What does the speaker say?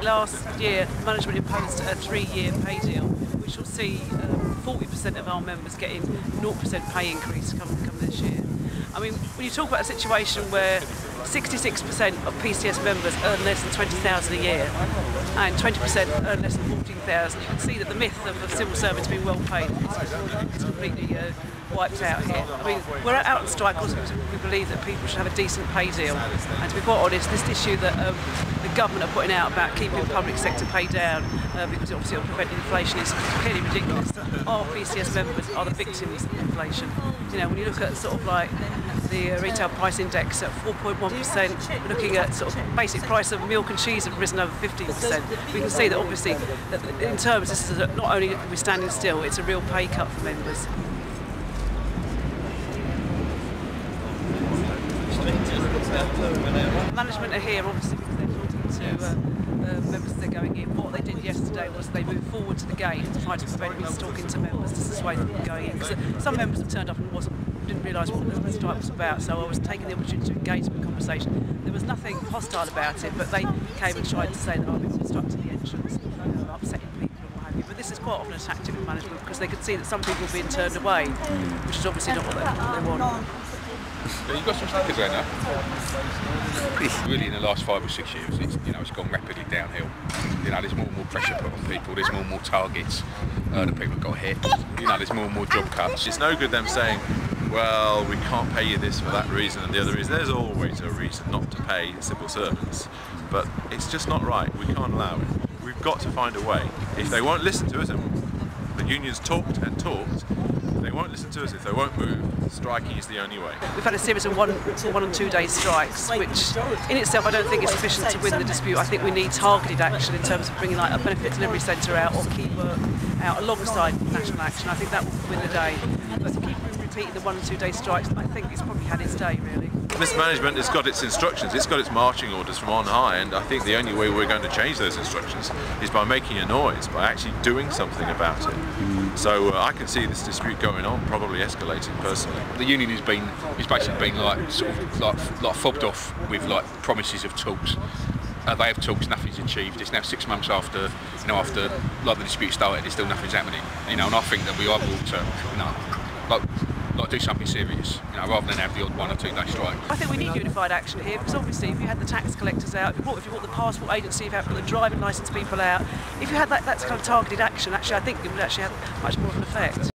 Last year, management imposed a 3-year pay deal, which will see 40% of our members getting 0% pay increase come this year. I mean, when you talk about a situation where 66% of PCS members earn less than $20,000 a year and 20% earn less than $14,000, you can see that the myth of the civil servants being well paid is completely wiped out here. I mean, we're out on strike because we believe that people should have a decent pay deal. And to be quite honest, this issue that the government are putting out about keeping the public sector pay down because obviously it will prevent inflation is clearly ridiculous. Our PCS members are the victims of inflation. You know, when you look at sort of like the retail price index at 4.1%, looking at sort of basic price of milk and cheese have risen over 15%. We can see that obviously, that in terms, this is not only are we standing still, it's a real pay cut for members. Management are here obviously because they're talking to members as they're going in. What they did yesterday was they moved forward to the gate to try to prevent me talking to members to dissuade them from going in. Because some members have turned up and didn't realise what the strike was about, so I was taking the opportunity to engage in the conversation. There was nothing hostile about it, but they came and tried to say that I've been obstructing the entrance, upsetting people and what have you. But this is quite often a tactic of management because they could see that some people are being turned away, which is obviously not what they want. Yeah, you've got some stickers there now. Really, in the last 5 or 6 years, it's gone rapidly downhill. You know, there's more and more pressure put on people. There's more and more targets that people have got hit. You know, there's more and more job cuts. It's no good them saying, well, we can't pay you this for that reason and the other reason. There's always a reason not to pay civil servants, but it's just not right. We can't allow it. We've got to find a way. If they won't listen to us, and the unions talked and talked, they won't listen to us, if they won't move, striking is the only way. We've had a series of 1 and 2 day strikes, which in itself I don't think is sufficient to win the dispute. I think we need targeted action in terms of bringing like a benefit delivery centre out or key work out alongside national action. I think that will win the day. But to keep repeating the 1 and 2 day strikes, I think it's probably had its day really. Mismanagement has got its instructions, it's got its marching orders from on high, and I think the only way we're going to change those instructions is by making a noise, by actually doing something about it. So I can see this dispute going on, probably escalating personally. The union has basically been like sort of like fobbed off with like promises of talks. They have talks, nothing's achieved. It's now 6 months after like the dispute started, there's still nothing's happening. You know, and I think that we either ought to, like do something serious, rather than have the odd 1 or 2 day strike. I think we need unified action here because obviously if you had the tax collectors out, if you brought the passport agency, if you had the driving licence people out, if you had that kind of targeted action, actually I think it would actually have much more of an effect.